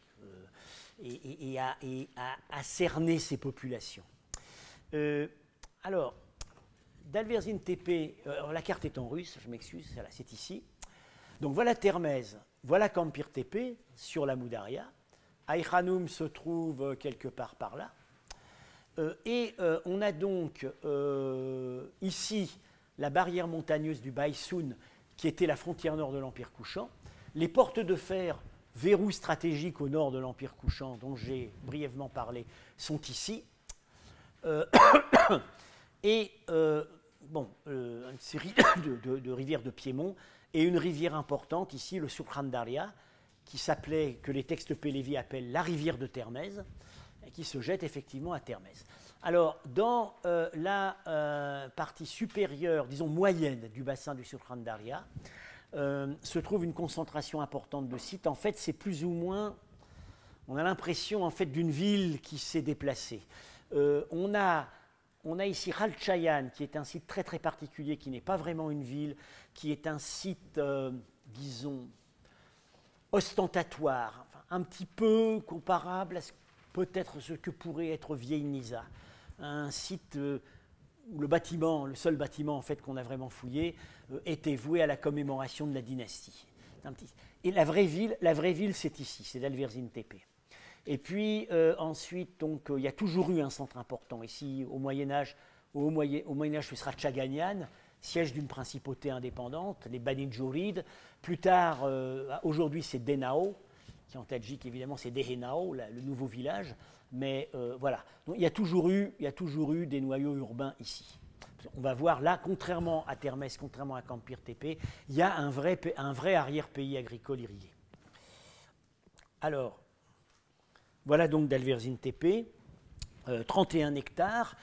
et à cerner ces populations. Alors, d'Alverzin Tepe, la carte est en russe, je m'excuse, c'est ici. Donc voilà Termez, voilà Campir Tepe sur la Moudaria. Aïchanoum se trouve quelque part par là. On a donc ici la barrière montagneuse du Baïsoun, qui était la frontière nord de l'Empire couchant. Les portes de fer, verrou stratégique au nord de l'Empire couchant, dont j'ai brièvement parlé, sont ici. Une série de rivières de Piémont et une rivière importante ici, le Surkhandaria, que les textes Pélévi appellent la rivière de Termez, et qui se jette effectivement à Termez. Alors, dans la partie supérieure, disons moyenne du bassin du Surkhandaria, se trouve une concentration importante de sites. En fait, c'est plus ou moins, on a l'impression en fait d'une ville qui s'est déplacée. On a ici Khalchayan, qui est un site très très particulier, qui n'est pas vraiment une ville, qui est un site, disons, ostentatoire, enfin, un petit peu comparable à peut-être ce que pourrait être Vieille Nisa. Un site où le seul bâtiment en fait, qu'on a vraiment fouillé, était voué à la commémoration de la dynastie. Et la vraie ville, c'est ici, c'est d'Alverzin Tepe. Et puis ensuite, donc, il y a toujours eu un centre important. Ici, au Moyen-Âge, ce sera Tchaganian, siège d'une principauté indépendante, les Bani Djorid. Plus tard, aujourd'hui, c'est Denao, qui en Tadjik, évidemment, c'est Dehenao, le nouveau village. Mais voilà, donc, il y a toujours eu des noyaux urbains ici. On va voir là, contrairement à Termez, contrairement à Campir Tepe, il y a un vrai arrière-pays agricole irrigué. Alors, voilà donc d'Alverzin Tepe, 31 hectares.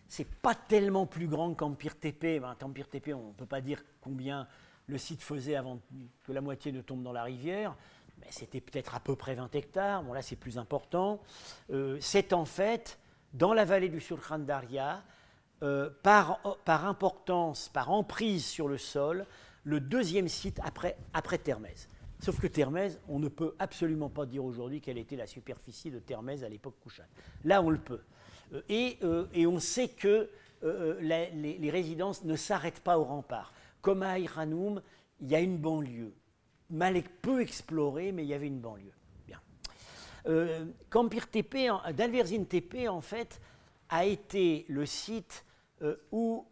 C'est pas tellement plus grand que Campir Tepe. Campir Tepe, on ne peut pas dire combien le site faisait avant que la moitié ne tombe dans la rivière, mais c'était peut-être à peu près 20 hectares. Bon, là, c'est plus important. C'est en fait, dans la vallée du Surkhandaria, par importance, par emprise sur le sol, le deuxième site après Termez. Sauf que Termez, on ne peut absolument pas dire aujourd'hui quelle était la superficie de Termez à l'époque couchane. Là, on le peut. Et on sait que les résidences ne s'arrêtent pas au rempart. Comme à Aïranoum, il y a une banlieue. Peu explorée, mais il y avait une banlieue. Bien. Campir Tepe, d'Alverzin Tepe, en fait, a été le site où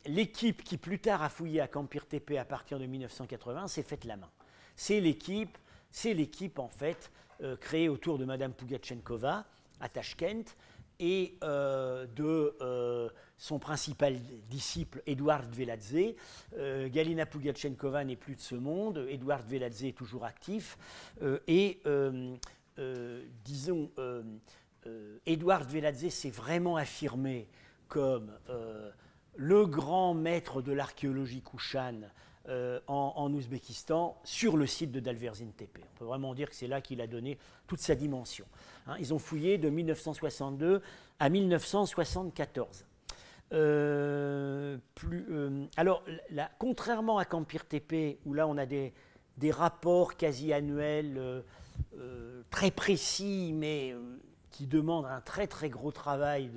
l'équipe qui plus tard a fouillé à Campir Tepe à partir de 1980 s'est faite la main. C'est l'équipe en fait créée autour de Madame Pugatchenkova à Tachkent et de son principal disciple Eduard Dveladze. Galina Pugatchenkova n'est plus de ce monde, Eduard Dveladze est toujours actif Eduard Dveladze s'est vraiment affirmé comme le grand maître de l'archéologie kouchane en Ouzbékistan sur le site de d'Alverzin Tepe. On peut vraiment dire que c'est là qu'il a donné toute sa dimension. Ils ont fouillé de 1962 à 1974. Contrairement à Campir Tepe, où là on a des rapports quasi annuels très précis, mais qui demandent un très très gros travail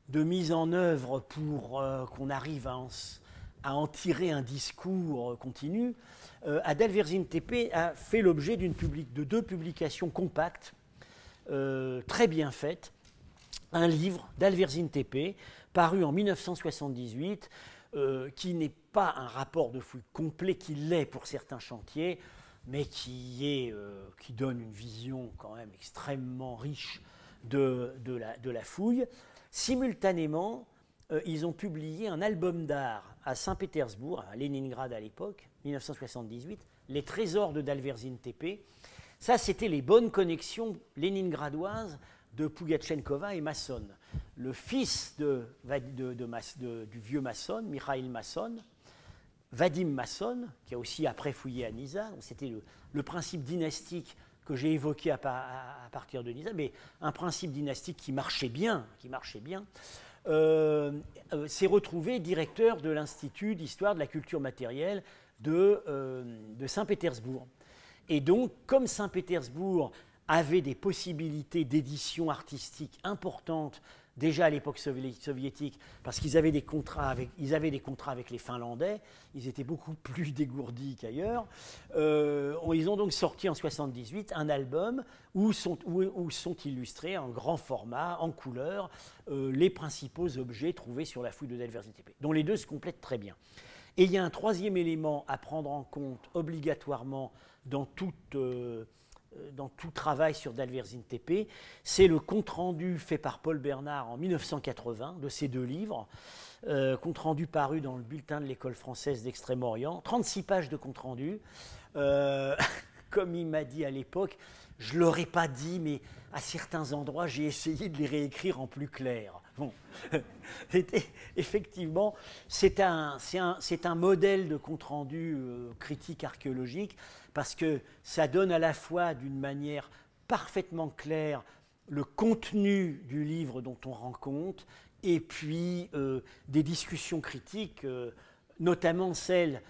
de mise en œuvre pour qu'on arrive à en tirer un discours continu, d'Alverzin Tepe a fait l'objet de 2 publications compactes, très bien faites. Un livre d'Alverzin Tepe, paru en 1978, qui n'est pas un rapport de fouille complet, qui l'est pour certains chantiers, mais qui donne une vision quand même extrêmement riche de la fouille. Simultanément, ils ont publié un album d'art à Saint-Pétersbourg, à Leningrad à l'époque, 1978, Les trésors de d'Alverzin Tepe. Ça, c'était les bonnes connexions léningradoises de Pougatchenkova et Masson. Le fils du vieux Masson, Mikhail Masson, Vadim Masson, qui a aussi après fouillé à Nizza, c'était le principe dynastique que j'ai évoqué à partir de Nizza, mais un principe dynastique qui marchait bien, s'est retrouvé directeur de l'Institut d'histoire de la culture matérielle de Saint-Pétersbourg. Et donc, comme Saint-Pétersbourg avait des possibilités d'édition artistique importantes déjà à l'époque soviétique, parce qu'ils avaient des contrats avec les Finlandais, ils étaient beaucoup plus dégourdis qu'ailleurs. Ils ont donc sorti en 1978 un album où sont illustrés en grand format, en couleur, les principaux objets trouvés sur la fouille de Dalverzine Tepe, dont les deux se complètent très bien. Et il y a un troisième élément à prendre en compte obligatoirement dans tout travail sur Dalverzine Tepe, c'est le compte-rendu fait par Paul Bernard en 1980 de ces deux livres, compte-rendu paru dans le bulletin de l'école française d'Extrême-Orient, 36 pages de compte-rendu. Comme il m'a dit à l'époque, je ne l'aurais pas dit, mais à certains endroits, j'ai essayé de les réécrire en plus clair. Bon. Effectivement, c'est un modèle de compte-rendu critique archéologique, parce que ça donne à la fois d'une manière parfaitement claire le contenu du livre dont on rend compte, et puis des discussions critiques, notamment celles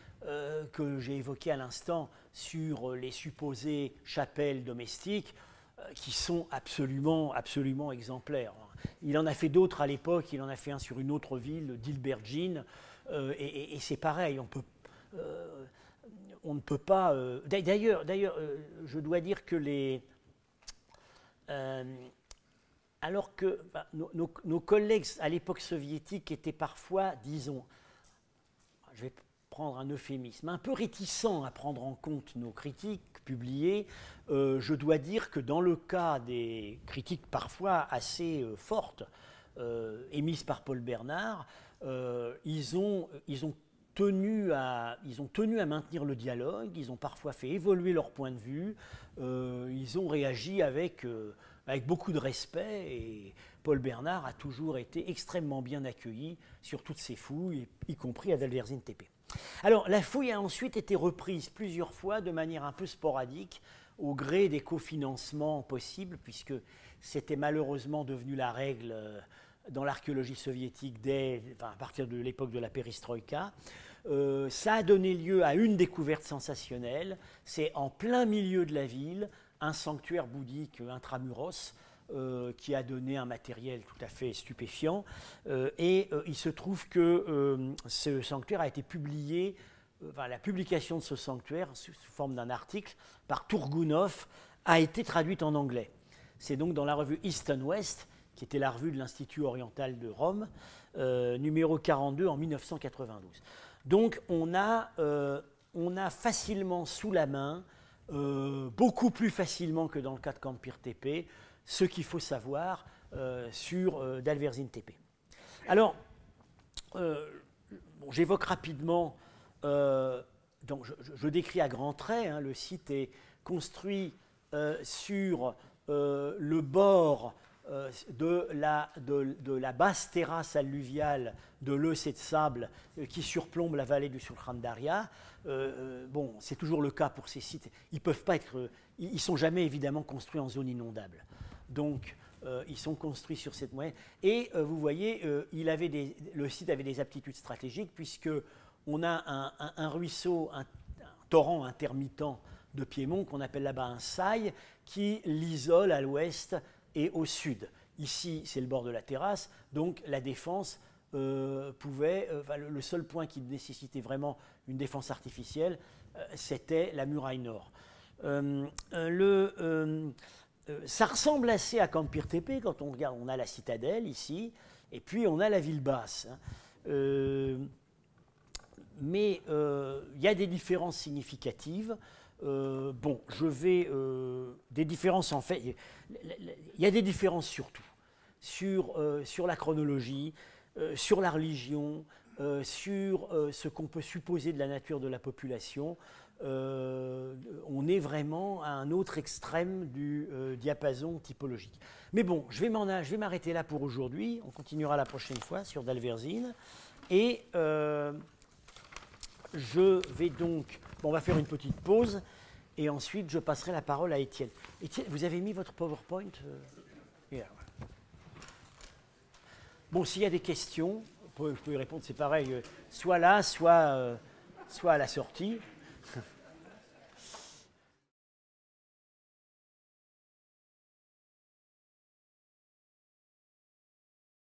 que j'ai évoquées à l'instant sur les supposées chapelles domestiques, qui sont absolument exemplaires. Il en a fait d'autres à l'époque, il en a fait un sur une autre ville, Dilbergine, et c'est pareil, on ne peut pas... D'ailleurs, je dois dire que alors que nos collègues à l'époque soviétique étaient parfois, disons, je vais prendre un euphémisme, un peu réticents à prendre en compte nos critiques publiées, je dois dire que dans le cas des critiques parfois assez fortes, émises par Paul Bernard, ils ont tenu à maintenir le dialogue, ils ont parfois fait évoluer leur point de vue, ils ont réagi avec beaucoup de respect, et Paul Bernard a toujours été extrêmement bien accueilli sur toutes ses fouilles, y compris à Dalverzine Tepe. Alors, la fouille a ensuite été reprise plusieurs fois de manière un peu sporadique, au gré des cofinancements possibles, puisque c'était malheureusement devenu la règle dans l'archéologie soviétique à partir de l'époque de la perestroïka. Ça a donné lieu à une découverte sensationnelle. C'est en plein milieu de la ville, un sanctuaire bouddhique intramuros, qui a donné un matériel tout à fait stupéfiant. Il se trouve que ce sanctuaire a été publié, la publication de ce sanctuaire, sous forme d'un article, par Tourgounov, a été traduite en anglais. C'est donc dans la revue East and West, qui était la revue de l'Institut oriental de Rome, numéro 42 en 1992. Donc on a facilement sous la main, beaucoup plus facilement que dans le cas de Kampir Tepe, ce qu'il faut savoir sur Dalverzine Tepe. Alors, j'évoque rapidement, donc je décris à grands traits, le site est construit sur le bord de la basse terrasse alluviale de l'Eus et de Sable qui surplombe la vallée du Sulkhan Daria. Bon, c'est toujours le cas pour ces sites. Ils ne sont jamais évidemment construits en zone inondable. Donc, ils sont construits sur cette moyenne. Et vous voyez, le site avait des aptitudes stratégiques, puisqu'on a un ruisseau, un torrent intermittent de Piémont, qu'on appelle là-bas un saï, qui l'isole à l'ouest et au sud. Ici, c'est le bord de la terrasse, donc la défense pouvait... le seul point qui nécessitait vraiment une défense artificielle, c'était la muraille nord. Ça ressemble assez à Kampir Tepe quand on regarde. On a la citadelle ici, et puis on a la ville basse. Mais il y a des différences significatives. Des différences en fait. Il y a des différences surtout sur la chronologie, sur la religion, sur ce qu'on peut supposer de la nature de la population, on est vraiment à un autre extrême du diapason typologique. Mais bon, je vais m'arrêter là pour aujourd'hui. On continuera la prochaine fois sur Dalverzine. Et je vais donc... Bon, on va faire une petite pause. Et ensuite, je passerai la parole à Étienne. Étienne, vous avez mis votre PowerPoint Bon, s'il y a des questions, vous pouvez y répondre, c'est pareil, soit là, soit à la sortie.